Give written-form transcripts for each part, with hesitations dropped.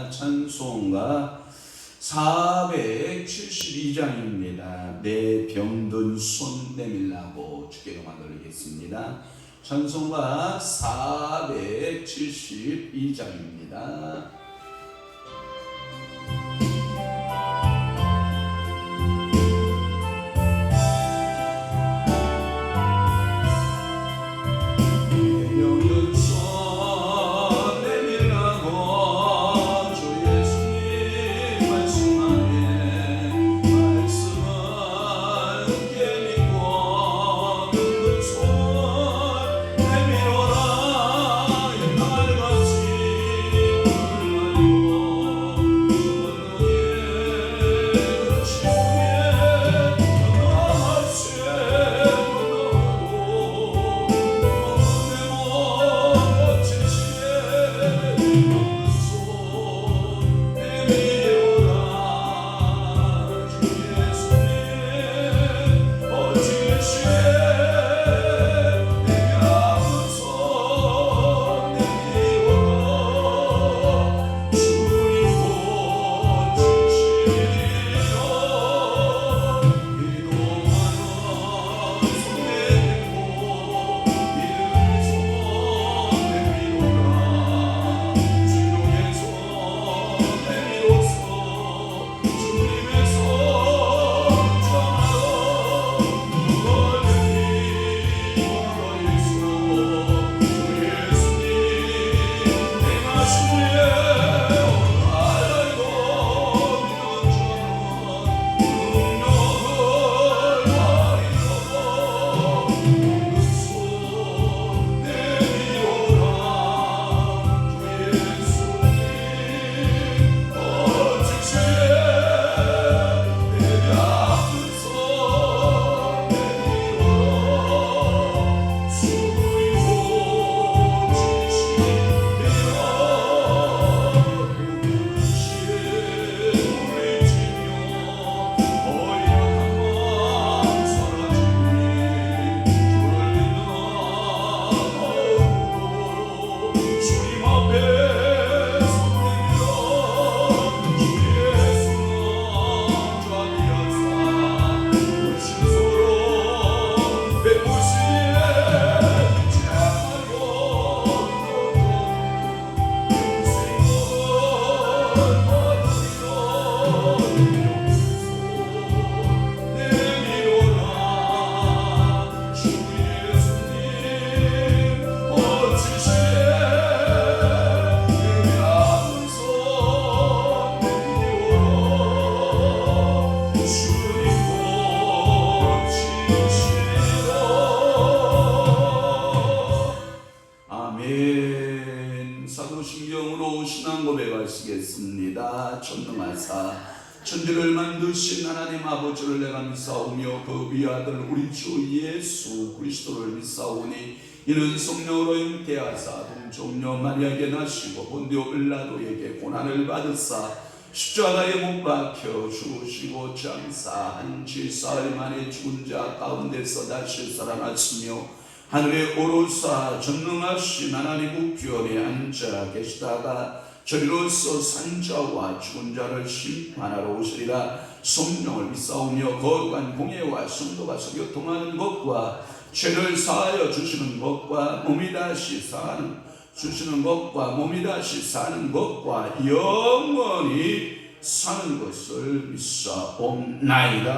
찬송가 472장입니다. 내 병든 손 내밀라고 주께 감사 드리겠습니다. 찬송가 472장입니다. 사도신경으로 신앙 고백하시겠습니다. 전능하사 천지를 만드신 하나님 아버지를 내가 믿사오며 그 위아들 우리 주 예수 그리스도를 믿사오니 이는 성령으로 잉태하사 동정녀 마리아에게 나시고 본디오 빌라도에게 고난을 받으사 십자가에 못 박혀 죽으시고 장사한 지 사흘 만에 죽은 자 가운데서 다시 살아났으며 하늘에 오르사 전능하신 하나님 우편에 앉아 계시다가 저리로서 산자와 죽은 자를 심판하러 오시리라. 성령을 믿사오며 거룩한 공예와 성도가 교통하는 것과 죄를 사하여 주시는 것과 몸이 다시 사는 주시는 것과 몸이 다시 사는 것과 영원히 사는 것을 믿사옵나이다.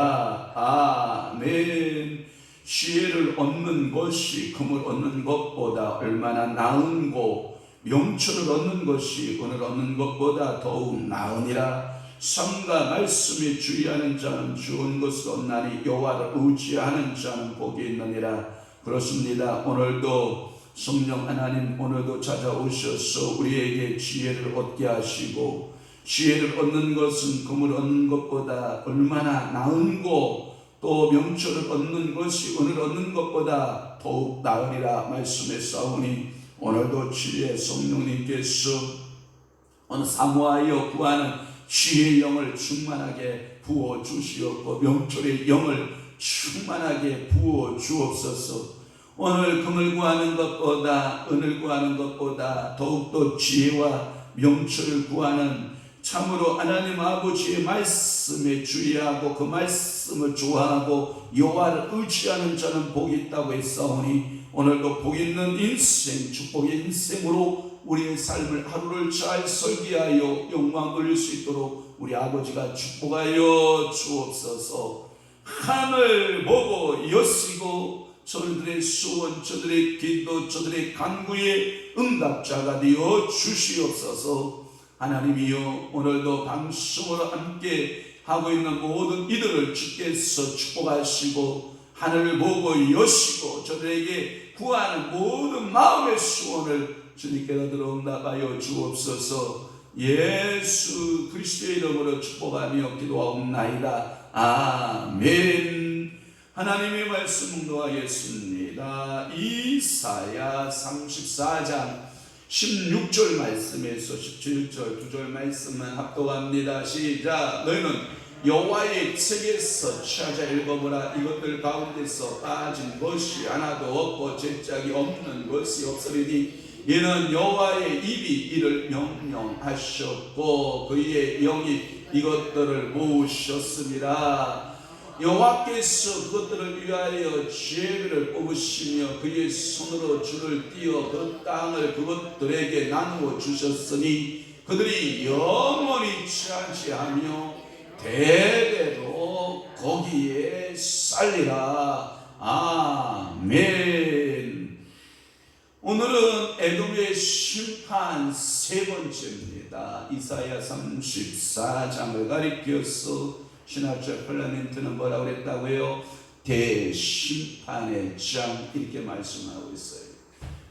아멘. 지혜를 얻는 것이 금을 얻는 것보다 얼마나 나은고 명철을 얻는 것이 은을 얻는 것보다 더욱 나으니라. 삶과 말씀에 주의하는 자는 좋은 것을 얻나니 여호와를 의지하는 자는 복이 있느니라. 그렇습니다. 오늘도 성령 하나님 오늘도 찾아오셔서 우리에게 지혜를 얻게 하시고 지혜를 얻는 것은 금을 얻는 것보다 얼마나 나은고 또 명철을 얻는 것이 은을 얻는 것보다 더욱 나으리라 말씀했사오니 오늘도 지혜 성령님께서 오늘 사모하여 구하는 지혜의 영을 충만하게 부어주시옵고 명철의 영을 충만하게 부어주옵소서. 오늘 금을 구하는 것보다 은을 구하는 것보다 더욱더 지혜와 명철을 구하는 참으로 하나님 아버지의 말씀에 주의하고 그 말씀을 좋아하고 여호와를 의지하는 자는 복이 있다고 했사오니 오늘도 복 있는 인생, 축복의 인생으로 우리의 삶을 하루를 잘 설계하여 영광 돌릴 수 있도록 우리 아버지가 축복하여 주옵소서. 하늘 보고 여시고 저들의 소원, 저들의 기도, 저들의 간구의 응답자가 되어 주시옵소서. 하나님이여, 오늘도 방송으로 함께 하고 있는 모든 이들을 주께서 축복하시고 하늘을 보고 여시고 저들에게 구하는 모든 마음의 소원을 주님께로 들어응답하여 주옵소서. 예수 그리스도의 이름으로 축복하며 기도하옵나이다. 아멘. 하나님의 말씀 묵도하겠습니다. 이사야 34장 16절 말씀에서 17절 2절 말씀만 합독합니다. 시작. 너희는 여호와의 책에서 찾아 읽어보라. 이것들 가운데서 빠진 것이 하나도 없고 제짝이 없는 것이 없으리니 이는 여호와의 입이 이를 명령하셨고 그의 영이 이것들을 모으셨습니다. 여호와께서 그것들을 위하여 지혜를 뽑으시며 그의 손으로 줄을 띄어 그 땅을 그것들에게 나누어 주셨으니 그들이 영원히 차지하며 대대로 거기에 살리라. 아멘. 오늘은 에돔의 심판 세 번째입니다. 이사야 34장을 가리켜서 신학자 펄라멘트는 뭐라고 그랬다고요? 대심판의 장, 이렇게 말씀하고 있어요.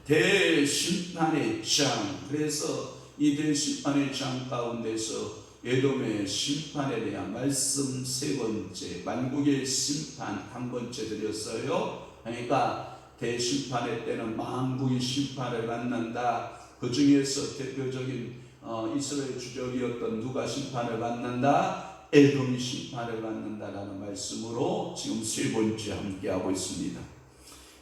대심판의 장. 그래서 이 대심판의 장 가운데서 에돔의 심판에 대한 말씀 세 번째, 만국의 심판 한 번째 드렸어요. 그러니까 대심판의 때는 만국의 심판을 받는다. 그 중에서 대표적인 이스라엘 주적이었던 누가 심판을 받는다? 에돔이 심판을 받는다라는 말씀으로 지금 세 번째 함께하고 있습니다.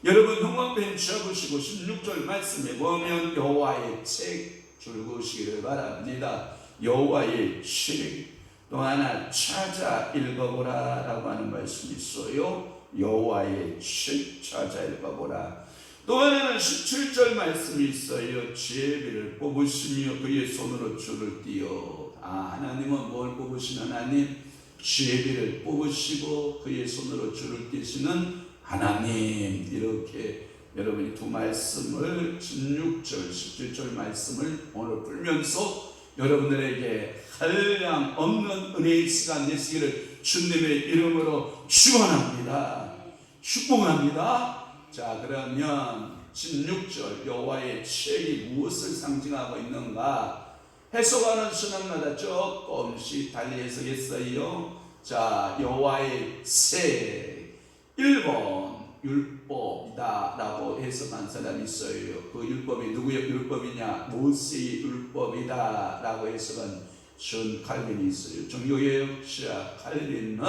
여러분 형광펜 잡으시고 16절 말씀에 보면 여호와의 책 줄거시기를 바랍니다. 여호와의 책. 또 하나 찾아 읽어보라 라고 하는 말씀이 있어요. 여호와의 책 찾아 읽어보라. 또 하나는 17절 말씀이 있어요. 지혜비를 뽑으시며 그의 손으로 줄을 띄어. 하나님은 뭘 뽑으시는 하나님? 지혜비를 뽑으시고 그의 손으로 줄을 띄시는 하나님. 이렇게 여러분이 두 말씀을 16절 17절 말씀을 오늘 풀면서 여러분들에게 한량 없는 은혜의 시간 되시기를 주님의 이름으로 축원합니다. 축복합니다. 자, 그러면 16절 여호와의 책이 무엇을 상징하고 있는가? 해석하는 신학마다 조금씩 달리 해석했어요. 자, 여호와의 책 1번 율법이다 라고 해석한 사람이 있어요. 그 율법이 누구의 율법이냐? 모세의 율법이다 라고 해석한 존 칼빈이 있어요. 종교개혁자 칼빈은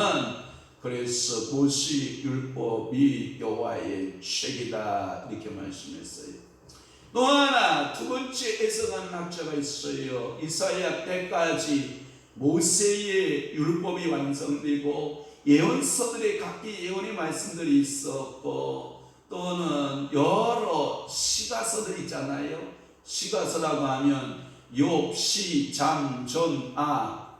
그래서 모세의 율법이 여호와의 책이다 이렇게 말씀했어요. 또 하나 두 번째 해석한 학자가 있어요. 이사야 때까지 모세의 율법이 완성되고 예언서들의 각기 예언의 말씀들이 있었고 또는 여러 시가서들 있잖아요. 시가서라고 하면 욥, 시, 장, 전,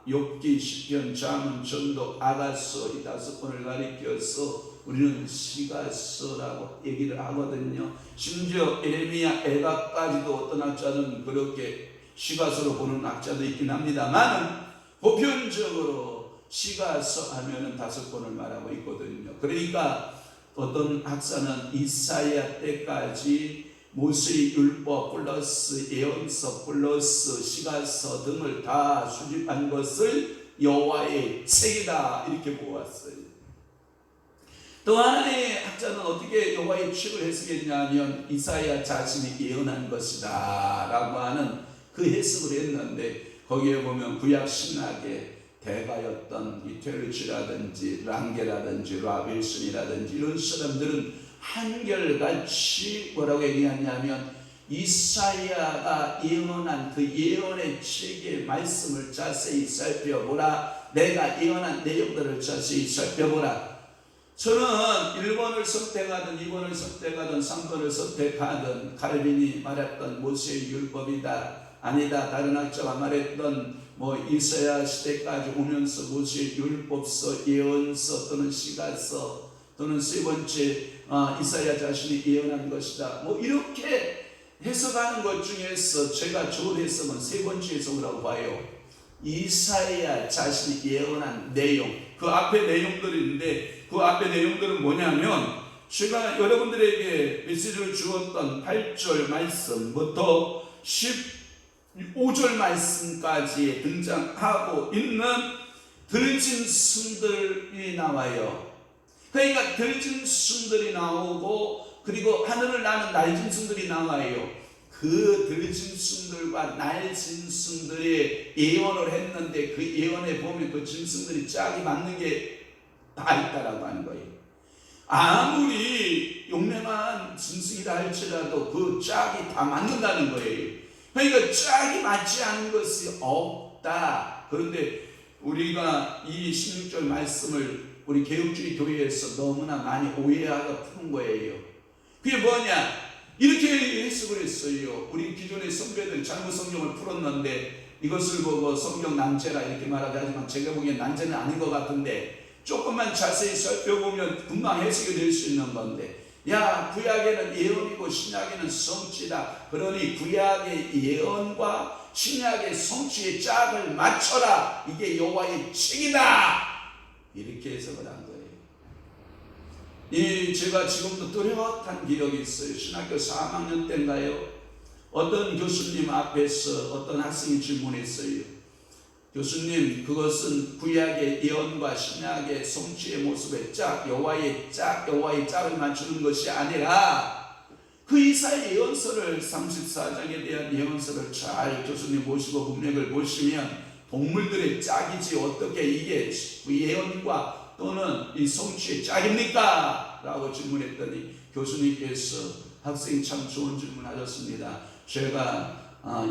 욥기, 시편, 잠언, 전독, 아가서 이 5번을 가리켜서 우리는 시가서라고 얘기를 하거든요. 심지어 에레미야, 에가까지도 어떤 학자는 그렇게 시가서로 보는 학자도 있긴 합니다만 보편적으로 시가서 하면은 5번을 말하고 있거든요. 그러니까 어떤 학자는 이사야 때까지 모세의 율법 플러스 예언서 플러스 시가서 등을 다 수집한 것을 여호와의 책이다 이렇게 보았어요. 또 하나의 학자는 어떻게 여호와의 책을 해석했냐면 이사야 자신이 예언한 것이다 라고 하는 그 해석을 했는데 거기에 보면 구약 신학의 대가였던 이 테르치라든지 랑게라든지 라빌슨이라든지 이런 사람들은 한결같이 뭐라고 얘기하냐면 이사야가 예언한 그 예언의 책의 말씀을 자세히 살펴보라. 내가 예언한 내용들을 자세히 살펴보라. 저는 1번을 선택하든 2번을 선택하든 3번을 선택하든 칼빈이 말했던 모세의 율법이다, 아니다, 다른 학자가 말했던 이사야 시대까지 오면서 모세의 율법서, 예언서 또는 시가서 또는 세 번째 이사야 자신이 예언한 것이다, 이렇게 해석하는 것 중에서 제가 좋은 해석은 세 번째 해석이라고 봐요. 이사야 자신이 예언한 내용, 그 앞에 내용들인데 그 앞에 내용들은 뭐냐면 제가 여러분들에게 메시지를 주었던 8절 말씀부터 15절 말씀까지 등장하고 있는 들진 승들이 나와요. 그러니까 들진 승들이 나오고 그리고 하늘을 나는 날진 승들이 나와요. 그 들진 승들과 날진 승들이 예언을 했는데 그 예언에 보면 그 짐승들이 짝이 맞는 게 다 있다라고 하는 거예요. 아무리 용맹한 짐승이라 할지라도 그 짝이 다 맞는다는 거예요. 그러니까 짝이 맞지 않은 것이 없다. 그런데 우리가 이 16절 말씀을 우리 개혁주의 교회에서 너무나 많이 오해하고 푸는 거예요. 그게 뭐냐? 이렇게 해석을 했어요. 우리 기존의 선배들 잘못 성경을 풀었는데 이것을 보고 성경 난제라 이렇게 말하게 하지만 제가 보기엔 난제는 아닌 것 같은데 조금만 자세히 살펴보면 금방 해석이 될 수 있는 건데, 야, 구약에는 예언이고 신약에는 성취다. 그러니 구약의 예언과 신약의 성취의 짝을 맞춰라. 이게 여호와의 책이다. 이렇게 해석을 한 거예요. 제가 지금도 뚜렷한 기억이 있어요. 신학교 3학년 때인가요? 어떤 교수님 앞에서 어떤 학생이 질문했어요. 교수님, 그것은 구약의 예언과 신약의 성취의 모습의 짝, 여호와의 짝을 맞추는 것이 아니라 그 이사야 예언서를 34장에 대한 예언서를 잘 교수님 보시고 문맥을 보시면 동물들의 짝이지 어떻게 이게 예언과 또는 이 성취의 짝입니까? 라고 질문했더니 교수님께서 학생이 참 좋은 질문하셨습니다. 제가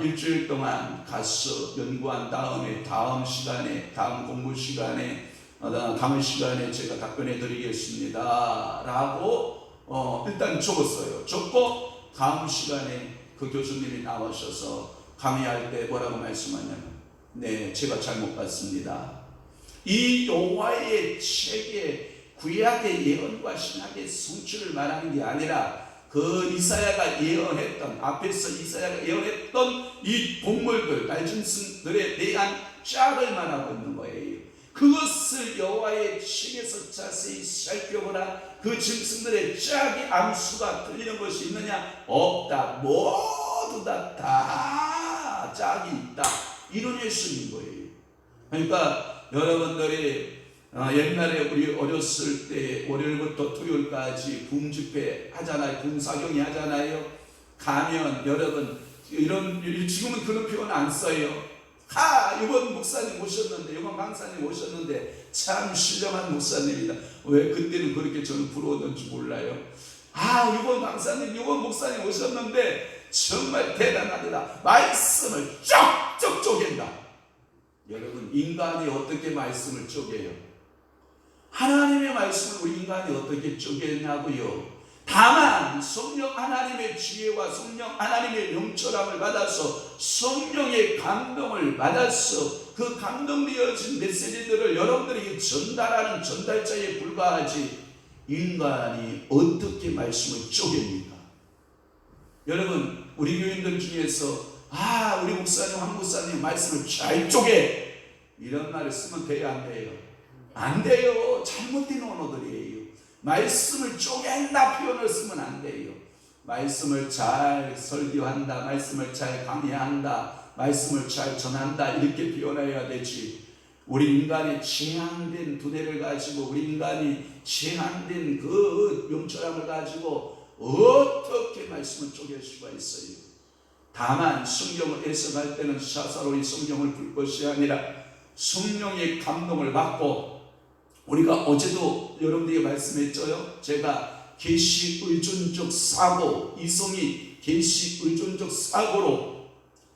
일주일 동안 가서 연구한 다음에 다음 공부 시간에 강의 시간에 제가 답변해 드리겠습니다 라고 일단 적었어요. 적고 다음 시간에 그 교수님이 나오셔서 강의할 때 뭐라고 말씀하냐면, 네, 제가 잘못 봤습니다. 이 여호와의 책에 구약의 예언과 신약의 성취를 말하는 게 아니라 그 이사야가 예언했던, 앞에서 이사야가 예언했던 이 동물들, 날짐승들에 대한 짝을 말하고 있는 거예요. 그것을 여호와의 책에서 자세히 살펴보라. 그 짐승들의 짝이 암수가 틀리는 것이 있느냐? 없다. 모두 다 짝이 있다. 이런 예수인 거예요. 그러니까 여러분들이 옛날에 우리 어렸을 때 월요일부터 토요일까지 붕집회 하잖아요. 붕사경이 하잖아요. 가면 여러분 지금은 그런 표현 안 써요. 이번 목사님 오셨는데, 이번 강사님 오셨는데 참 신령한 목사님이다. 왜 그때는 그렇게 저는 부러웠는지 몰라요. 이번 강사님, 이번 목사님 오셨는데 정말 대단하다. 말씀을 쪽쪽 쪼갠다. 여러분, 인간이 어떻게 말씀을 쪼개요? 하나님의 말씀을 우리 인간이 어떻게 쪼개냐고요? 다만 성령 하나님의 지혜와 성령 하나님의 용처함을 받아서 성령의 감동을 받아서 그 감동되어진 메시지들을 여러분들에게 전달하는 전달자에 불과하지, 인간이 어떻게 말씀을 쪼갭니까? 여러분, 우리 교인들 중에서 우리 목사님, 황 목사님 말씀을 잘 쪼개, 이런 말을 쓰면 돼요, 안 돼요? 안 돼요. 잘못된 언어들이에요. 말씀을 쪼갠다 표현을 쓰면 안 돼요. 말씀을 잘 설교한다, 말씀을 잘 강의한다, 말씀을 잘 전한다, 이렇게 표현해야 되지. 우리 인간의 제한된 두뇌를 가지고, 우리 인간이 제한된 그 용처함을 가지고 어떻게 말씀을 쪼갤 수가 있어요? 다만 성경을 해석할 때는 사사로이 성경을 풀 것이 아니라 성령의 감동을 받고, 우리가 어제도 여러분들에게 말씀했죠. 제가 계시 의존적 사고, 이성이 계시 의존적 사고로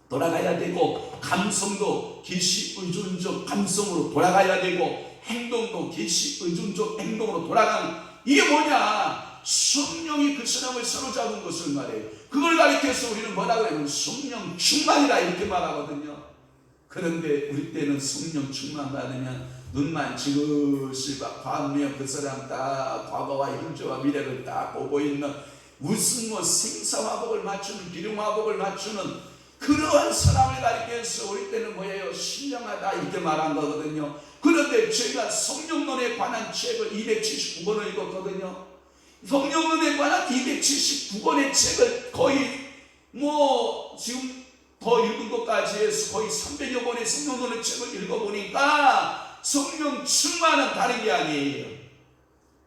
돌아가야 되고, 감성도 계시 의존적 감성으로 돌아가야 되고, 행동도 계시 의존적 행동으로 돌아가는, 이게 뭐냐? 성령이 그 사람을 사로잡은 것을 말해요. 그걸 가리켜서 우리는 뭐라고 해요? 성령 충만이라 이렇게 말하거든요. 그런데 우리 때는 성령 충만 받으면 눈만 지그시 봐면 그 사람 다 과거와 현재와 미래를 다 보고 있는, 무슨 뭐 생사화복을 맞추는, 기름화복을 맞추는 그러한 사람을 가리켜서 우리 때는 뭐예요? 신령하다 이렇게 말한 거거든요. 그런데 제가 성령론에 관한 책을 279권을 읽었거든요. 성령론에 관한 279권의 책을 거의 지금 더 읽은 것까지 해서 거의 300여 권의 성령론의 책을 읽어보니까 성령 충만은 다른 게 아니에요.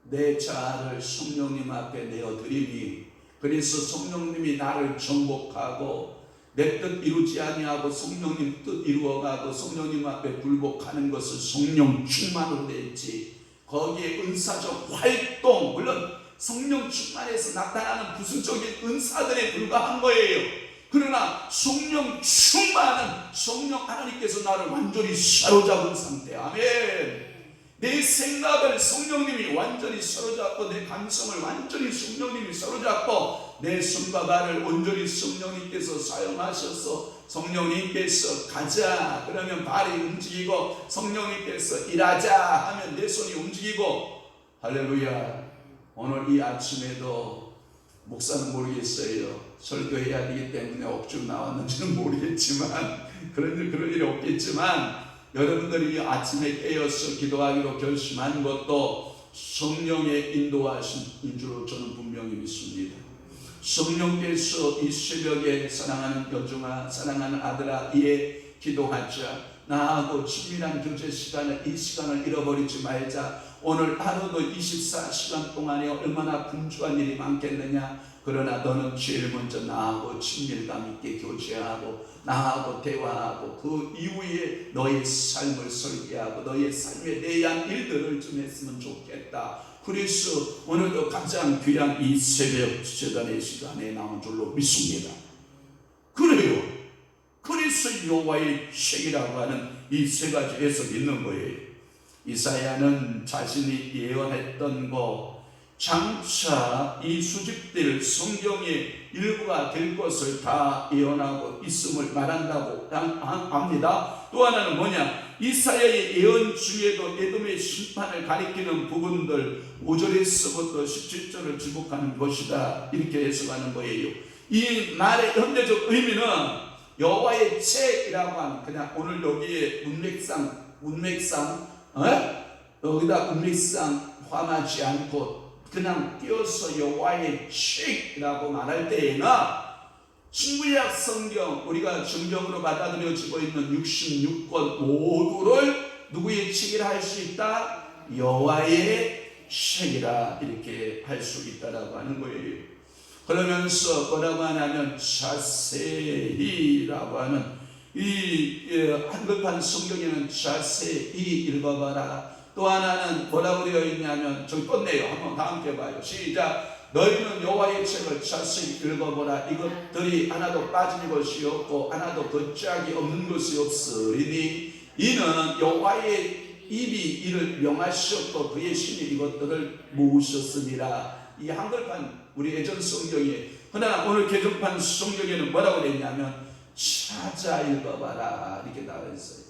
내 자아를 성령님 앞에 내어드리니, 그래서 성령님이 나를 정복하고 내 뜻 이루지 아니하고 성령님 뜻 이루어가고 성령님 앞에 굴복하는 것을 성령 충만으로 냈지. 거기에 은사적 활동, 물론 성령 충만에서 나타나는 부수적인 은사들에 불과한 거예요. 그러나 성령 충만은 성령 하나님께서 나를 완전히 사로잡은 상태. 아멘. 내 생각을 성령님이 완전히 사로잡고, 내 감성을 완전히 성령님이 사로잡고, 내 손과 발을 온전히 성령님께서 사용하셔서 성령님께서 가자 그러면 발이 움직이고, 성령님께서 일하자 하면 내 손이 움직이고. 할렐루야. 오늘 이 아침에도 목사는 모르겠어요. 설교해야 되기 때문에 억지로 나왔는지는 모르겠지만, 그런 일이 없겠지만, 여러분들이 아침에 깨어서 기도하기로 결심한 것도 성령의 인도하심인 줄로 저는 분명히 믿습니다. 성령께서 이 새벽에 사랑하는 여종아, 사랑하는 아들아, 이에 기도하자. 나하고 친밀한 교제 시간을, 이 시간을 잃어버리지 말자. 오늘 하루도 24시간 동안에 얼마나 분주한 일이 많겠느냐. 그러나 너는 제일 먼저 나하고 친밀감 있게 교제하고, 나하고 대화하고, 그 이후에 너의 삶을 설계하고 너의 삶에 대한 일들을 좀 했으면 좋겠다. 그래서 오늘도 가장 귀한 이 새벽 제단의 시간에 나온 줄로 믿습니다. 그래요. 그래서 여호와의 책이라고 하는 이 세 가지 해석이 있는 거예요. 이사야는 자신이 예언했던 거, 장차 이 수집될 성경의 일부가 될 것을 다 예언하고 있음을 말한다고 합니다. 또 하나는 뭐냐? 이사야의 예언 중에도 에돔의 심판을 가리키는 부분들 5절에서부터 17절을 지목하는 것이다, 이렇게 해석하는 거예요. 이 말의 현대적 의미는 여호와의 책이라고 하는, 그냥 오늘 여기에 문맥상 여기다 문맥상 화나지 않고 그냥 띄어서 여호와의 책이라고 말할 때에는 신구약 성경, 우리가 정경으로 받아들여지고 있는 66권 모두를 누구의 책이라 할 수 있다? 여호와의 책이라 이렇게 할 수 있다라고 하는 거예요. 그러면서 뭐라고 하냐면 자세히라고 하는, 이 한글판 성경에는 자세히 읽어봐라. 또 하나는 뭐라고 되어 있냐면, 저기 껐네요. 한번 다 함께 봐요. 시작. 너희는 여호와의 책을 자세히 읽어보라. 이것들이 하나도 빠진 것이 없고 하나도 덧짝이 없는 것이 없으리니, 이는 여호와의 입이 이를 명하셨고 그의 신이 이것들을 모으셨습니다. 이 한글판 우리 예전 성경에, 그러나 오늘 개정판 성경에는 뭐라고 되냐면 찾아 읽어봐라 이렇게 나와 있어요.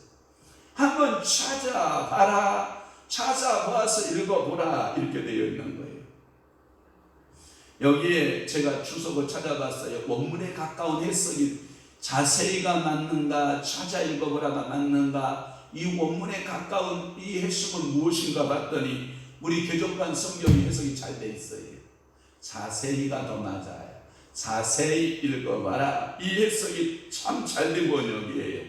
한번 찾아봐라, 찾아봐서 읽어보라 이렇게 되어 있는 거예요. 여기에 제가 주석을 찾아봤어요. 원문에 가까운 해석이 자세히가 맞는가, 찾아 읽어보라가 맞는가, 이 원문에 가까운 이 해석은 무엇인가 봤더니 우리 개정판 성경의 해석이 잘 돼 있어요. 자세히가 더 맞아요. 자세히 읽어봐라, 이 해석이 참 잘된 번역이에요.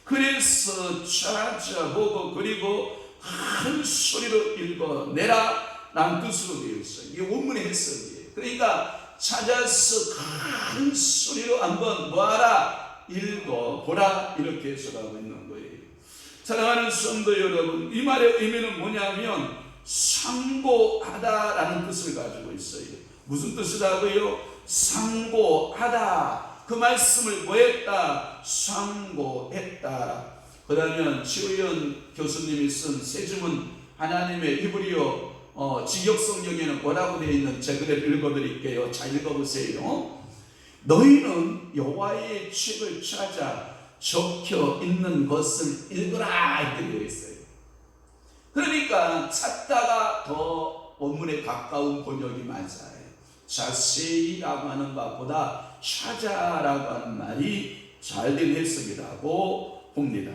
그래서 찾아보고 그리고 큰 소리로 읽어내라 라는 뜻으로 되어 있어요. 이게 원문의 해석이에요. 그러니까 찾아서 큰 소리로 한번 뭐하라? 읽어보라, 이렇게 해석하고 있는 거예요. 사랑하는 성도 여러분, 이 말의 의미는 뭐냐면 상고하다라는 뜻을 가지고 있어요. 무슨 뜻이라고요? 상고하다. 그 말씀을 뭐했다? 상고했다. 그러면 최우연 교수님이 쓴 세주문 하나님의 히브리어 직역성경에는 뭐라고 되어 있는 제 글을 읽어드릴게요. 잘 읽어보세요. 너희는 여호와의 책을 찾아 적혀 있는 것을 읽으라 이렇게 되어 있어요. 그러니까 찾다가 더 원문에 가까운 번역이 맞아요. 자세히라고 하는 것보다 찾아라고 하는 말이 잘된 해석이라고 봅니다.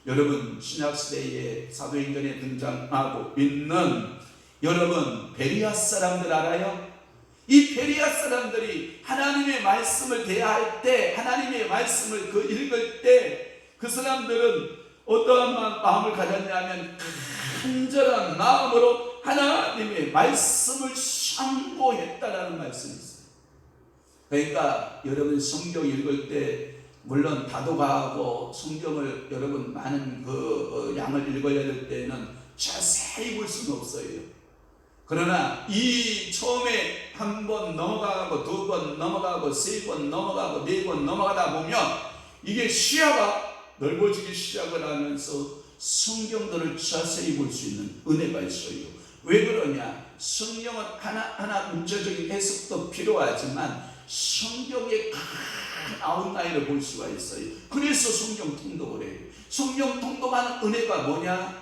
여러분 신약시대에 사도행전에 등장하고 있는 여러분 베리아 사람들 알아요? 이 베리아 사람들이 하나님의 말씀을 대할 때, 하나님의 말씀을 읽을 때 그 사람들은 어떠한 마음을 가졌냐면 간절한 마음으로 하나님의 말씀을 상고했다라는 말씀이 있어요. 그러니까 여러분 성경 읽을 때 물론 다도가하고 성경을 여러분 많은 그 양을 읽어야 될 때는 자세히 볼 수는 없어요. 그러나 이 처음에 한 번 넘어가고 두 번 넘어가고 세 번 넘어가고 네 번 넘어가다 보면 이게 시야가 넓어지기 시작을 하면서 성경들을 자세히 볼 수 있는 은혜가 있어요. 왜 그러냐? 성경은 하나하나 문자적인 해석도 필요하지만 성경의 큰 아웃라인을 볼 수가 있어요. 그래서 성경 통독을 해요. 성경 통독하는 은혜가 뭐냐?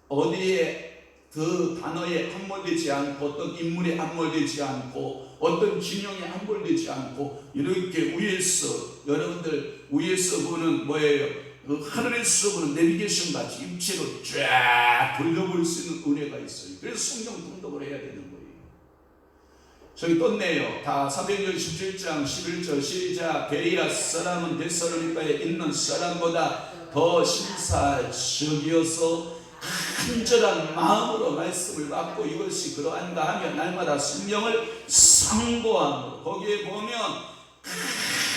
어디에 그 단어에 함몰되지 않고 어떤 인물에 함몰되지 않고 어떤 진영에 함몰되지 않고 이렇게 위에서 여러분들 위에서 보는 뭐예요? 그 하늘에서 보는 내비게이션 같이 입체로 쫙 돌려볼 수 있는 은혜가 있어요. 그래서 성경 통독을 해야 되는 거예요. 저기 떴네요. 다 사도행전 17장 11절 시작. 베리아 사람은 데살로니가에 있는 사람보다 더 신사적이어서 간절한 마음으로 말씀을 받고 이것이 그러한가 하면 날마다 성령을 상고함으로 거기에 보면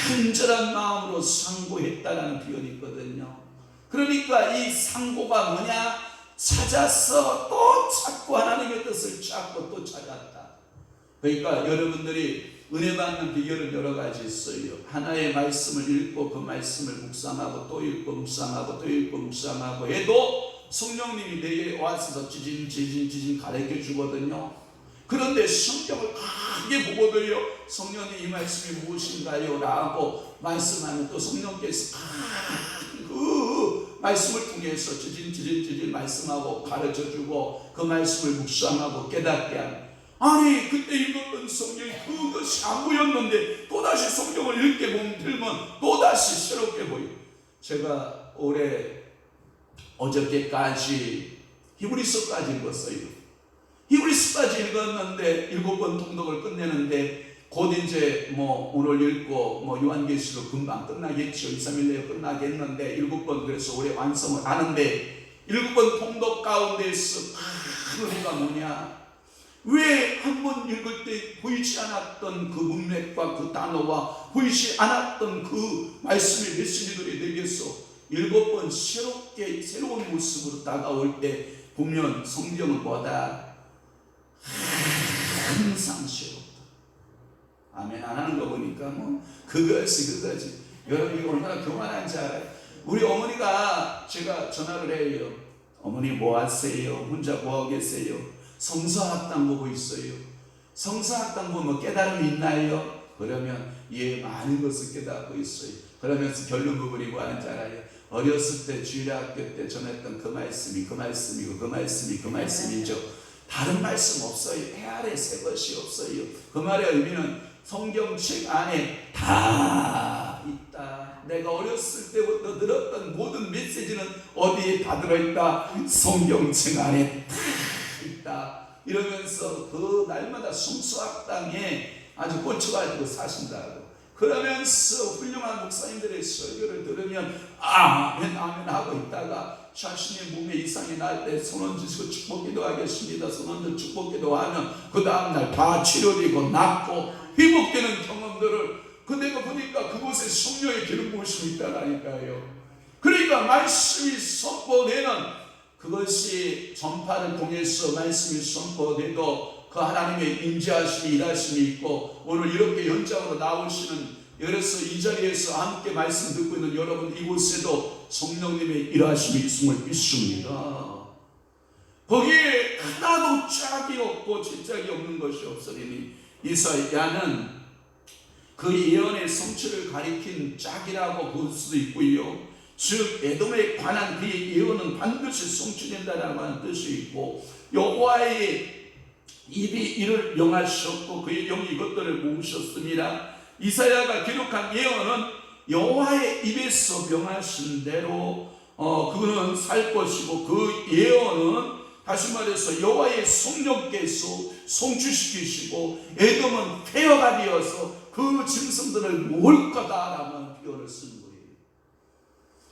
간절한 마음으로 상고했다라는 표현이 있거든요. 그러니까 이 상고가 뭐냐? 찾았어 또 찾고 하나님의 뜻을 찾고 또 찾았다. 그러니까 여러분들이 은혜 받는 비결은 여러 가지 있어요. 하나의 말씀을 읽고 그 말씀을 묵상하고 또 읽고 묵상하고 또 읽고 묵상하고 해도 성령님이 내게 와서 지진 가르쳐 주거든요. 그런데 성경을 크게 보고도요, 성령님 이 말씀이 무엇인가요? 라고 말씀하면 또 성령께서 그 말씀을 통해서 지진 말씀하고 가르쳐 주고 그 말씀을 묵상하고 깨닫게 하는. 아니 그때 읽었던 성경이 그것이 안 보였는데 또다시 성경을 읽게 보면 또다시 새롭게 보여. 제가 올해 어저께까지 히브리서까지 읽었어요. 히브리서까지 읽었는데 7번 통독을 끝내는데 곧 이제 오늘 읽고 요한계시록 금방 끝나겠죠. 2, 3일 내에 끝나겠는데 7번 그래서 올해 완성을 하는데 7번 통독 가운데서 큰 의미가 뭐냐? 왜 한 번 읽을 때 보이지 않았던 그 문맥과 그 단어와 보이지 않았던 그 말씀의 메시지들이 내게서 7번 새로운 모습으로 다가올 때 보면 성경은 뭐다? 항상 새롭다. 아멘. 안 하는 거 보니까 그거지. 여러분 이거 얼마나 교만한지 알아요? 우리 어머니가 제가 전화를 해요. 어머니 뭐 하세요? 혼자 뭐 하고 계세요? 성서학당 보고 있어요. 성서학당 보면 깨달음이 있나요? 그러면 예, 많은 것을 깨닫고 있어요. 그러면서 결론 부분이 뭐 하는지 알아요? 어렸을 때 주일학교 때 전했던 그 말씀이죠. 다른 말씀 없어요. 해 아래 새 것이 없어요. 그 말의 의미는 성경책 안에 다 있다. 내가 어렸을 때부터 들었던 모든 메시지는 어디에 다 들어있다? 성경책 안에 다 있다. 이러면서 그 날마다 성서학당에 아주 꽂혀가지고 사신다고. 그러면서 훌륭한 목사님들의 설교를 들으면 아멘 하고 있다가 자신의 몸에 이상이 날 때 손 얹으시고 축복기도 하겠습니다. 손 얹어 축복기도 하면 그 다음날 다 치료되고 낫고 회복되는 경험들을 내가 보니까 그곳에 성령의 기름 부으심이 있다라니까요. 그러니까 말씀이 선포되는 그것이 전파를 통해서 말씀이 선포돼도 그 그 하나님의 인자하심이 일하심이 있고 오늘 이렇게 현장으로 나오시는 그래서 이 자리에서 함께 말씀 듣고 있는 여러분 이곳에도 성령님의 일하심이 있음을 믿습니다. 거기에 하나도 짝이 없고 제짝이 없는 것이 없으리니 이사야는 그 예언의 성취를 가리킨 짝이라고 볼 수도 있고요. 즉 에돔에 관한 그의 예언은 반드시 성취된다라고 하는 뜻이 있고 여호와의 입이 이를 명하셨고 그의 영이 이것들을 모으셨습니다. 이사야가 기록한 예언은 여호와의 입에서 명하신 대로 그는 살 것이고 그 예언은 다시 말해서 여호와의 성령께서 성취시키시고 에돔은 폐허가 되어서 그 짐승들을 모을 거다라는 표현을 쓴 거예요.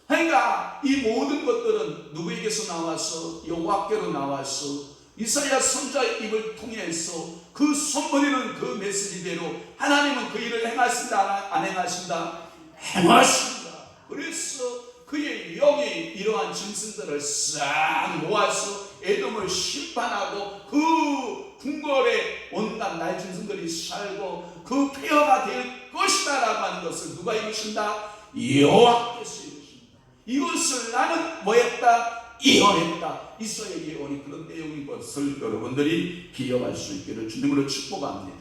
그러니까 이 모든 것들은 누구에게서 나와서 여호와께로 나와서 이사야 선지자의 입을 통해서 그 선포되는 그 메시지대로 하나님은 그 일을 행하신다 안 행하신다? 행하신다. 그래서 그의 영이 이러한 짐승들을 싹 모아서 에돔을 심판하고 그 궁궐에 온갖 나의 짐승들이 살고 그 폐허가 될 것이다 라고 하는 것을 누가 이루신다? 여호와께서 이루신다. 이것을 나는 뭐했다? 예언했다. 이사야의 예언이 그런 내용인 것을 여러분들이 기억할 수 있기를 주님으로 축복합니다.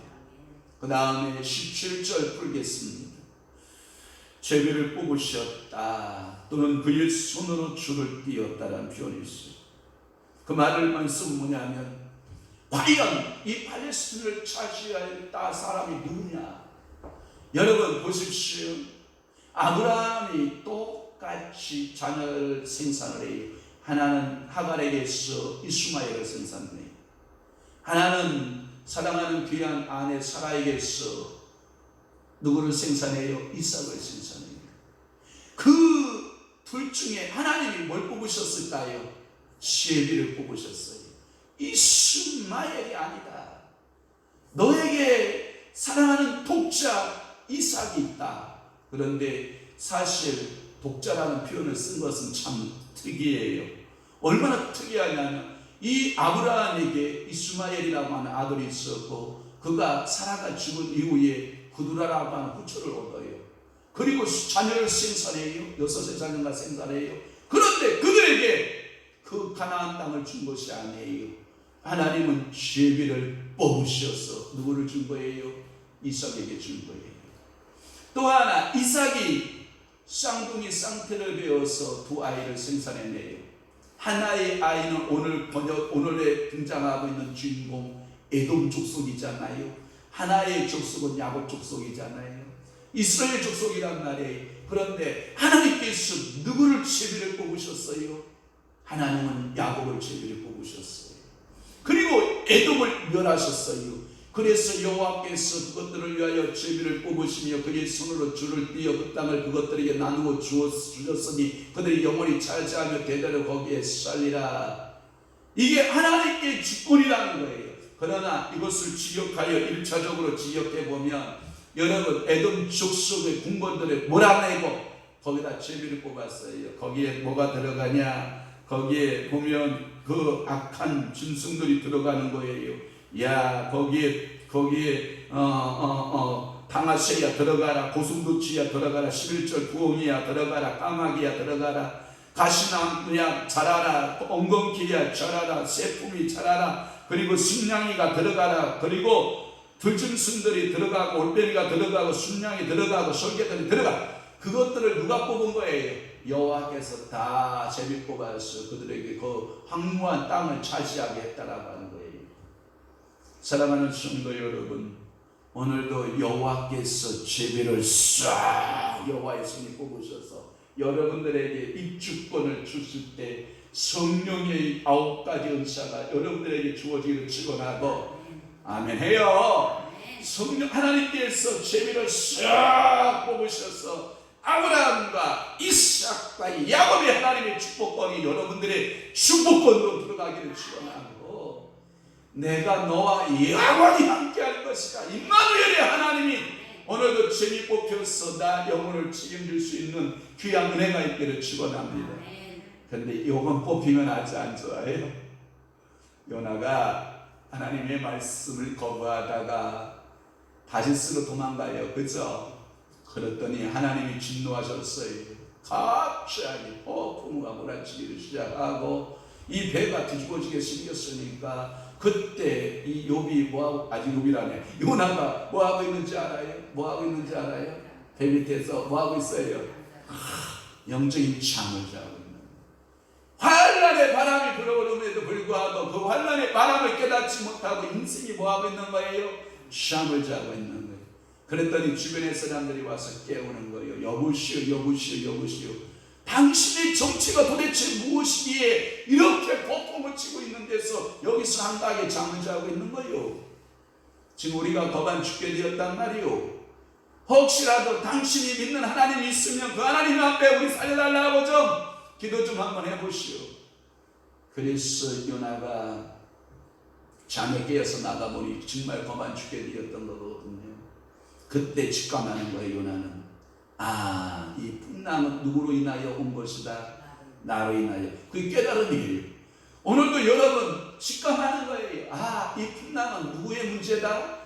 그 다음에 17절 풀겠습니다. 제비를 뽑으셨다 또는 그의 손으로 줄을 띄었다라는 표현이 있어요. 그 말을 말씀은 뭐냐면 과연 이 팔레스틴을 차지할 사람이 누구냐? 여러분 보십시오. 아브라함이 똑같이 자녀를 생산을 해요. 하나는 하갈에게서 이스마엘을 생산해요. 하나는 사랑하는 귀한 아내 사라에게서 누구를 생산해요? 이삭을 생산해요. 그 둘 중에 하나님이 뭘 뽑으셨을까요? 제비를 뽑으셨어요. 이스마엘이 아니다. 너에게 사랑하는 독자 이삭이 있다. 그런데 사실 독자라는 표현을 쓴 것은 참 특이해요. 얼마나 특이하냐면 이 아브라함에게 이스마엘이라고 하는 아들이 있었고 그가 사라가 죽은 이후에 구두라라고 하는 후처를 얻어요. 그리고 자녀를 생산해요. 6세 자녀가 생산해요. 그런데 그들에게 그 가나안 땅을 준 것이 아니에요. 하나님은 제비를 뽑으셔서 누구를 준 거예요? 이삭에게 준 거예요. 또 하나 이삭이 쌍둥이 쌍태를 베어서 두 아이를 생산해내요. 하나의 아이는 오늘에 등장하고 있는 주인공 에돔 족속이잖아요. 하나의 족속은 야곱 족속이잖아요. 이스라엘 족속이란 말이에요. 그런데 하나님께서 누구를 제비를 뽑으셨어요? 하나님은 야곱을 제비를 뽑으셨어요. 그리고 에돔을 멸하셨어요. 그래서 여호와께서 그것들을 위하여 제비를 뽑으시며 그의 손으로 줄을 띄어 그 땅을 그것들에게 나누어 주셨으니 그들이 영원히 차지하며 대대로 거기에 살리라. 이게 하나님께 주권이라는 거예요. 그러나 이것을 지역하여 1차적으로 지역해보면 여러분 에돔 족속의 군번들을 몰아내고 거기다 제비를 뽑았어요. 거기에 뭐가 들어가냐? 거기에 보면 그 악한 짐승들이 들어가는 거예요. 야 거기에 당아새야 들어가라, 고슴도치야 들어가라, 11절 부엉이야 들어가라, 까마귀야 들어가라, 가시나무야 자라라, 엉겅퀴야 자라라, 새품이 자라라, 그리고 순양이가 들어가라, 그리고 들짐승들이 들어가고 올빼미가 들어가고 순양이 들어가고 솔개들이 들어가. 그것들을 누가 뽑은 거예요? 여호와께서 다 제비 뽑아서 그들에게 그 황무한 땅을 차지하게 했다라고 하는 거예요. 사랑하는 성도 여러분, 오늘도 여호와께서 제비를 싹 여호와의 손이 뽑으셔서 여러분들에게 입주권을 주실 때 성령의 9가지 은사가 여러분들에게 주어지기를 축원하고 아멘 해요. 성령 하나님께서 제비를 싹 뽑으셔서 아브라함과 이삭과 야곱의 하나님의 축복권이 여러분들의 축복권으로 들어가기를 축원하고 내가 너와 영원히 함께할 것이다. 임마누엘의 하나님이 오늘도 제비 뽑혀서 나 영혼을 책임질 수 있는 귀한 은혜가 있기를 축원합니다. 그런데 요건 뽑히면 아주 안 좋아해요. 요나가 하나님의 말씀을 거부하다가 다시스로 도망가요. 그죠? 그랬더니 하나님이 진노하셨어요. 갑자기 폭풍우가 몰아치기를 시작하고 이 배가 뒤집어지게 생겼으니까 그때 이 욥이 뭐하고, 아직 욥이라네, 요나가 뭐하고 있는지 알아요? 뭐하고 있는지 알아요? 배 밑에서 뭐하고 있어요? 영적인 잠을 자고 있는, 환란의 바람이 불어오름에도 불구하고 그 환란의 바람을 깨닫지 못하고 인생이 뭐하고 있는 거예요? 잠을 자고 있는 거예요. 그랬더니 주변의 사람들이 와서 깨우는 거예요. 여보시오, 여보시오, 여보시오, 당신의 정체가 도대체 무엇이기에 이렇게 폭풍을 치고 있는 데서 여기서 한가하게 잠을 자고 있는 거예요. 지금 우리가 거반 죽게 되었단 말이요. 혹시라도 당신이 믿는 하나님이 있으면 그 하나님 앞에 우리 살려달라고 좀 기도 좀 한번 해보시오. 그래서 요나가 잠에 깨어서 나가보니 정말 거반 죽게 되었던 거거든요. 그때 직감하는 거예요. 요나는 이 풍랑은 누구로 인하여 온 것이다? 나로 인하여. 그게 깨달음이에요. 오늘도 여러분 직감하는 거예요. 이 풍랑은 누구의 문제다?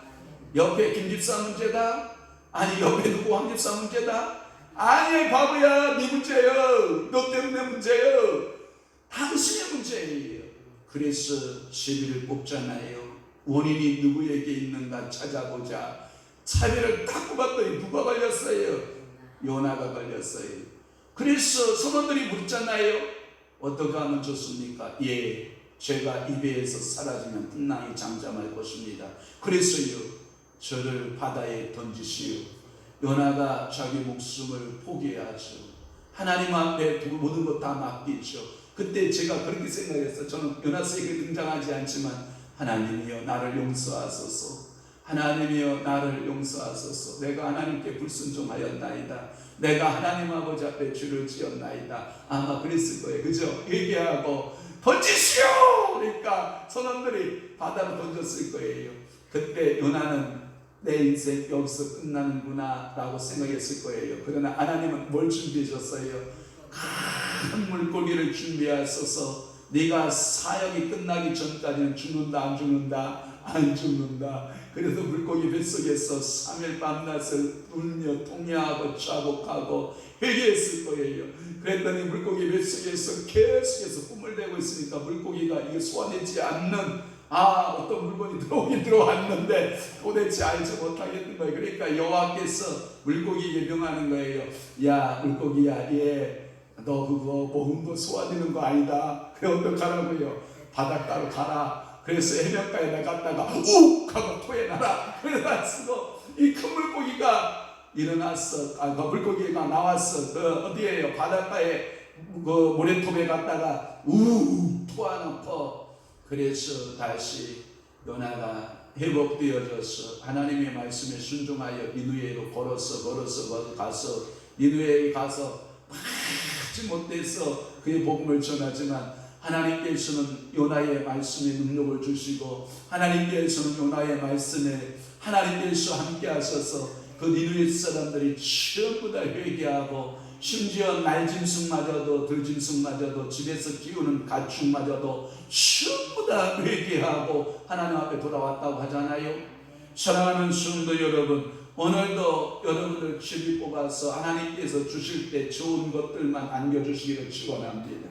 옆에 김집사 문제다? 아니 옆에 누구 황집사 문제다? 아니 바보야, 네 문제요. 너 때문에 문제요. 당신의 문제예요. 그래서 제비를 뽑잖아요. 원인이 누구에게 있는가 찾아보자. 차비를 딱 뽑았더니 누가 걸렸어요? 요나가 걸렸어요. 그래서 선원들이 묻잖아요. 어떻게 하면 좋습니까? 제가 이 배에서 사라지면 풍랑이 잠잠할 것입니다. 그래서요, 저를 바다에 던지시오. 요나가 자기 목숨을 포기하죠. 하나님 앞에 모든 것 다 맡기죠. 그때 제가 그렇게 생각했어요. 저는 요나서에게 등장하지 않지만 하나님이여 나를 용서하소서. 하나님이여 나를 용서하소서. 내가 하나님께 불순종하였나이다. 내가 하나님 아버지 앞에 죄를 지었나이다. 아마 그랬을 거예요. 그죠? 얘기하고 던지시오! 그러니까 선원들이 바다로 던졌을 거예요. 그때 요나는 내 인생 여기서 끝나는구나 라고 생각했을 거예요. 그러나 하나님은 뭘 준비하셨어요? 큰 물고기를 준비하셔서 네가 사역이 끝나기 전까지는 죽는다 안 죽는다? 안 죽는다. 그래서 물고기 뱃속에서 3일 밤낮을 울며 통회하고 자복하고 회개했을 거예요. 그랬더니 물고기 뱃속에서 계속해서 꿈을 대고 있으니까 물고기가 이게 소화되지 않는 어떤 물건이 들어오긴 들어왔는데 도대체 알지 못하겠는 거예요. 그러니까 여호와께서 물고기에게 명하는 거예요. 야 물고기야, 너 그거 먹은 거 소화되는 거 아니다. 그래 어떡하라고요? 바닷가로 가라. 그래서 해변가에다 갔다가 욱 하고 토해놔라. 그래가지고 이 큰 물고기가 일어났어. 그 물고기가 나왔어. 어디에요? 바닷가에 그 모래톱에 갔다가 욱 토해놓고, 그래서 다시 요나가 회복되어져서 하나님의 말씀에 순종하여 니느웨로 걸어서 가서 니느웨에 가서 하지 못해서 그의 복음을 전하지만 하나님께서는 요나의 말씀에 능력을 주시고 하나님께서는 요나의 말씀에 하나님께서 함께 하셔서 그 니느웨 사람들이 전부 다 회개하고 심지어 날짐승마저도 들짐승마저도 집에서 키우는 가축마저도 전부 다 회개하고 하나님 앞에 돌아왔다고 하잖아요. 사랑하는 성도 여러분, 오늘도 여러분들 집이 뽑아서 하나님께서 주실 때 좋은 것들만 안겨주시기를 축원합니다.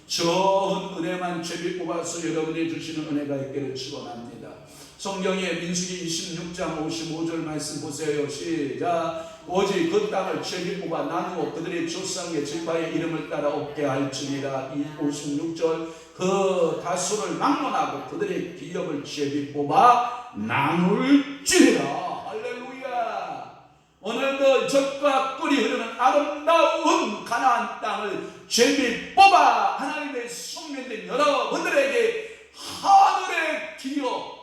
좋은 은혜만 집이 뽑아서 여러분이 주시는 은혜가 있기를 축원합니다. 성경의 민수기 26장 55절 말씀 보세요. 시작. 오직 그 땅을 죄비 뽑아 나누어 그들의 조상의 지파의 이름을 따라 얻게 할지니라. 56절. 그 다수를 막론하고 그들의 기업을 죄비 뽑아 나눌지니라. 할렐루야. 오늘도 젖과 꿀이 흐르는 아름다운 가나안 땅을 죄비 뽑아 하나님의 성민된 여러분들에게 하늘의 기업.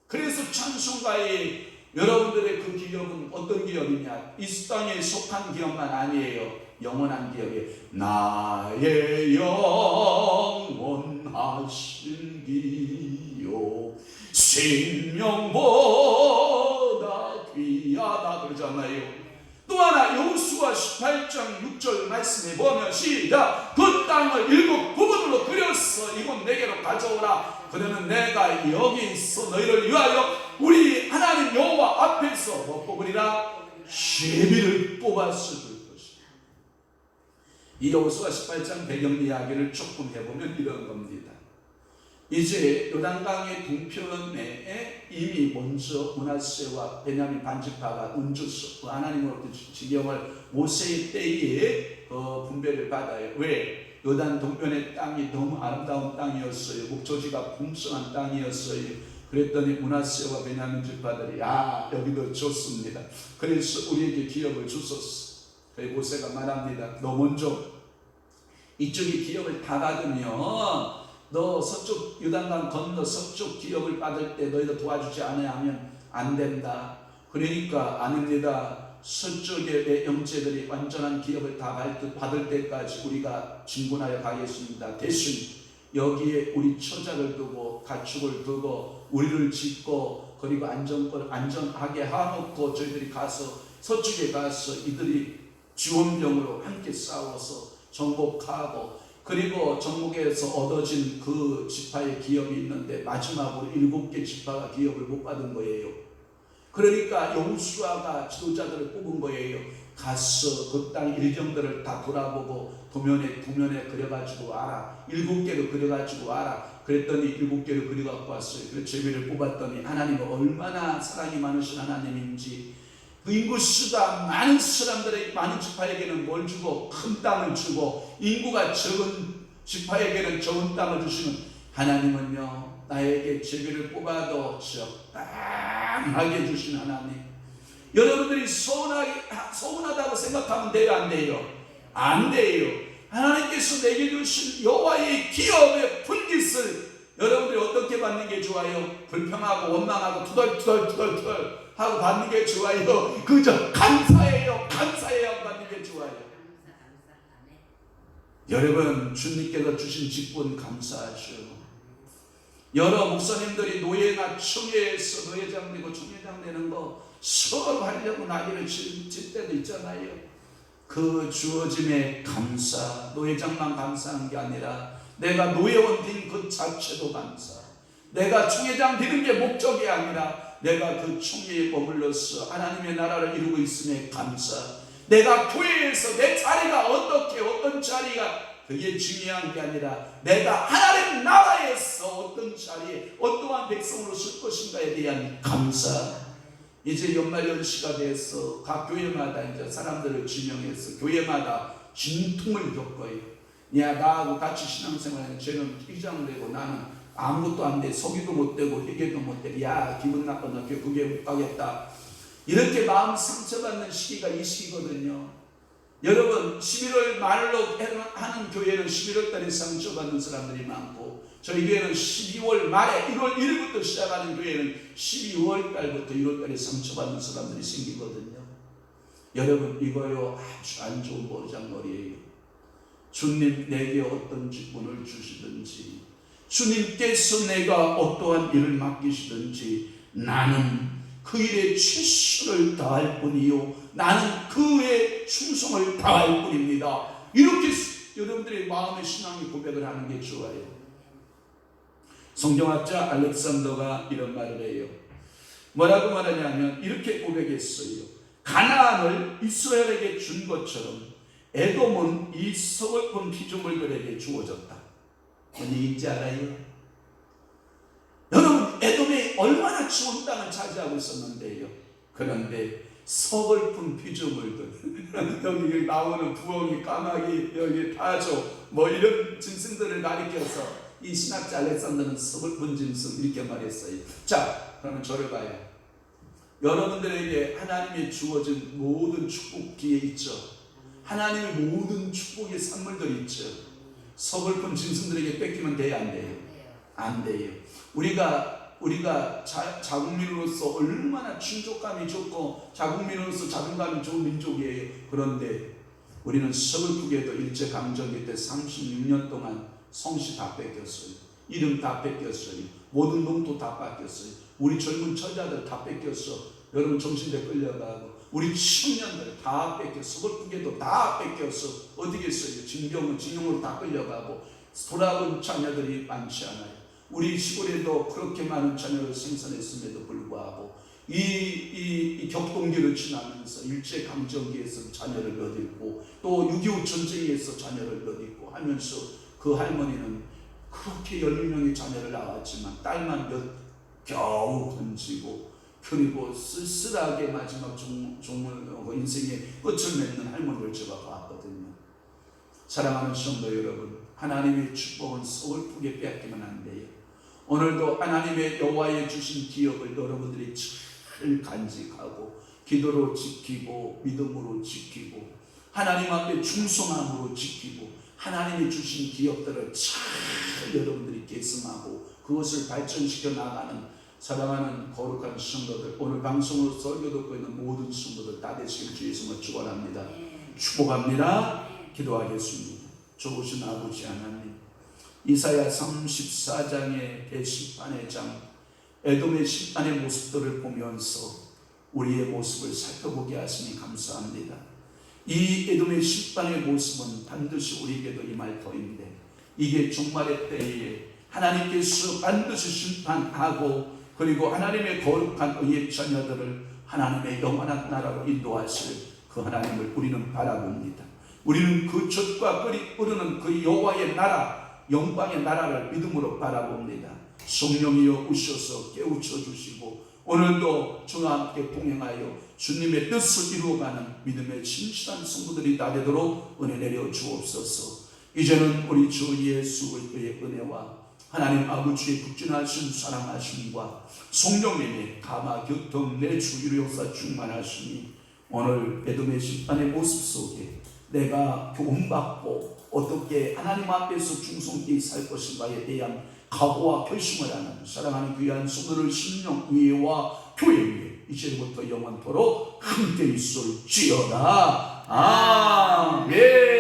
그래서 찬송가에 여러분들의 그 기업은 어떤 기업이냐? 이 땅에 속한 기업만 아니에요. 영원한 기업이에요. 나의 영원하신 기업 생명보다 귀하다 그러잖아요. 또 하나 여호수아 18장 6절 말씀에 보면 시작. 그 땅을 7 부분으로 그려서 이곳 내게로 가져오라. 하라. 그러면 내가 여기 있어 너희를 위하여 우리 하나님 여호와 앞에서 뭐 뽑으리라? 제비를 뽑았을 것이다. 이 여호수아 18장 배경 이야기를 조금 해보면 이런 겁니다. 이제 요단강의 동편에 이미 먼저 므낫세와 베냐민 반지파가 얹어서 하나님으로부터 지경을 모세의 때에 분배를 받아요. 왜? 요단 동편의 땅이 너무 아름다운 땅이었어요. 목조지가 풍성한 땅이었어요. 그랬더니 므낫세와 베냐민 지파들이 여기도 좋습니다. 그래서 우리에게 기업을 주셨어. 그래서 모세가 말합니다. 너 먼저 이쪽에 기업을 다 받으면 너 서쪽 요단강 건너 서쪽 기업을 받을 때 너희가 도와주지 않아야 하면 안 된다. 그러니까 아닙니다. 서쪽의 형제들이 완전한 기업을 다 받을 때까지 우리가 진군하여 가겠습니다. 대신 여기에 우리 처자를 두고 가축을 두고 우리를 짓고 그리고 안전하게 하놓고 저희들이 가서 서쪽에 가서 이들이 지원병으로 함께 싸워서 정복하고 그리고 정복에서 얻어진 그 지파의 기업이 있는데 마지막으로 7개 지파가 기업을 못 받은 거예요. 그러니까 여호수아가 지도자들을 뽑은 거예요. 가서 그 땅 일정들을 다 돌아보고 도면에 그려가지고 와라. 7개로 그려가지고 와라. 그랬더니 7개를 그려갖고 왔어요. 그래서 제비를 뽑았더니 하나님은 얼마나 사랑이 많으신 하나님인지 그 인구수가 많은 사람들의 많은 지파에게는 뭘 주고 큰 땅을 주고 인구가 적은 지파에게는 적은 땅을 주시는 하나님은요 나에게 제비를 뽑아도 적당하게 주신 하나님. 여러분들이 서운하다고 생각하면 돼요? 안 돼요? 안 돼요. 하나님께서 내게 주신 여호와의 기업의 분깃을 여러분들이 어떻게 받는 게 좋아요? 불평하고 원망하고 투덜투덜 하고 받는 게 좋아요? 그저 감사해요 받는 게 좋아요? 여러분 주님께서 주신 직분 감사하죠. 여러 목사님들이 노예나 청회에서 노예장 되고 청회장 되는 거 서로 하려고 나이를 질 때도 있잖아요. 그 주어짐에 감사, 노예장만 감사한 게 아니라 내가 노예원 된 그 자체도 감사. 내가 총회장 되는 게 목적이 아니라 내가 그 총회에 머물러서 하나님의 나라를 이루고 있음에 감사. 내가 교회에서 내 자리가 어떤 자리가 그게 중요한 게 아니라 내가 하나님 나라에서 어떤 자리에 어떠한 백성으로 쓸 것인가에 대한 감사. 이제 연말연시가 돼서 각 교회마다 이제 사람들을 지명해서 교회마다 진통을 겪어요. 나하고 같이 신앙생활하는 쟤는 이장 되고 나는 아무것도 안 돼. 서기도 못 되고 회개도 못 돼. 기분 나쁘다. 그게 못 가겠다. 이렇게 마음 상처받는 시기가 이 시기거든요. 여러분 11월 말로 하는 교회는 11월 달에 상처받는 사람들이 많고 저희 교회는 12월 말에 1월 1일부터 시작하는 교회는 12월 달부터 1월 달에 상처받는 사람들이 생기거든요. 여러분 이거요 아주 안 좋은 버장머리예요. 주님 내게 어떤 직분을 주시든지 주님께서 내가 어떠한 일을 맡기시든지 나는 그 일에 최선을 다할 뿐이요 나는 그의 충성을 다할 뿐입니다. 이렇게 여러분들의 마음의 신앙의 고백을 하는 게 좋아요. 성경학자 알렉산더가 이런 말을 해요. 뭐라고 말하냐면 이렇게 고백했어요. 가나안을 이스라엘에게 준 것처럼 에돔은 이 서글픈 피조물들에게 주어졌다. 뭔 얘기인지 알아요? 여러분 에돔이 얼마나 좋은 땅을 차지하고 있었는데요. 그런데 서글픈 피조물들 여기 나오는 부엉이, 까마귀, 여기 타조 뭐 이런 짐승들을 가리켜서 이 신학자 알렉산더는 서글픈 짐승 이렇게 말했어요. 자 그러면 저를 봐요. 여러분들에게 하나님의 주어진 모든 축복기에 있죠. 하나님의 모든 축복의 산물들이 있죠. 서글픈 짐승들에게 뺏기면 돼요? 안 돼요? 안 돼요. 우리가 자국민으로서 얼마나 충족감이 좋고 자국민으로서 자존감이 좋은 민족이에요. 그런데 우리는 서글프게도 일제강점기 때 36년 동안 성씨 다 뺏겼어요. 이름 다 뺏겼어요. 모든 농토 다 뺏겼어요. 우리 젊은 처자들 다 뺏겼어. 여러분 정신대 끌려가고 우리 청년들 다 뺏겼어. 서글프게도 다 뺏겼어. 어떻게 했어요? 징용으로 다 끌려가고 돌아온 자녀들이 많지 않아요. 우리 시골에도 그렇게 많은 자녀를 생산했음에도 불구하고 이 격동기를 지나면서 일제강점기에서 자녀를 몇 있고 또 6.25 전쟁에서 자녀를 몇 있고 하면서 그 할머니는 그렇게 10명의 자녀를 낳았지만 딸만 몇 겨우 건지고 그리고 쓸쓸하게 마지막 인생의 끝을 맺는 할머니를 제가 봤거든요. 사랑하는 성도 여러분, 하나님의 축복은 서글프게 빼앗기면 안 돼요. 오늘도 하나님의 여호와의 주신 기업을 여러분들이 잘 간직하고 기도로 지키고 믿음으로 지키고 하나님 앞에 충성함으로 지키고 하나님이 주신 기업들을 잘 여러분들이 계승하고 그것을 발전시켜 나가는 사랑하는 거룩한 성도들, 오늘 방송으로 설교 듣고 있는 모든 성도들 다 되시길 주 예수님을 축원합니다. 축복합니다. 기도하겠습니다. 좋으신 아버지 하나님, 이사야 34장의 심판의 장, 에돔의 심판의 모습들을 보면서 우리의 모습을 살펴보게 하시니 감사합니다. 이 에돔의 심판의 모습은 반드시 우리에게도 임할 터인데 이게 종말의 때에 하나님께서 반드시 심판하고 그리고 하나님의 거룩한 의의 자녀들을 하나님의 영원한 나라로 인도하실 그 하나님을 우리는 바라봅니다. 우리는 그 젖과 끓이 흐르는 그 여호와의 나라, 영광의 나라를 믿음으로 바라봅니다. 성령이여 오셔서 깨우쳐 주시고 오늘도 저와 함께 동행하여 주님의 뜻을 이루어가는 믿음의 진실한 성도들이 다 되도록 은혜 내려 주옵소서. 이제는 우리 주 예수 그리스도의 은혜와 하나님 아버지의 극진하신 사랑하심과 성령님의 감화 교통 내주 위로 역사 충만하시니 오늘 에돔의 심판의 모습 속에 내가 교훈받고 어떻게 하나님 앞에서 충성되이 살 것인가에 대한 각오와 결심을 하는 사랑하는 귀한 성도를 심령 위에와 교회 위에 이제부터 영원토록 함께 있을지어다. 아멘.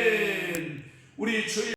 우리 주의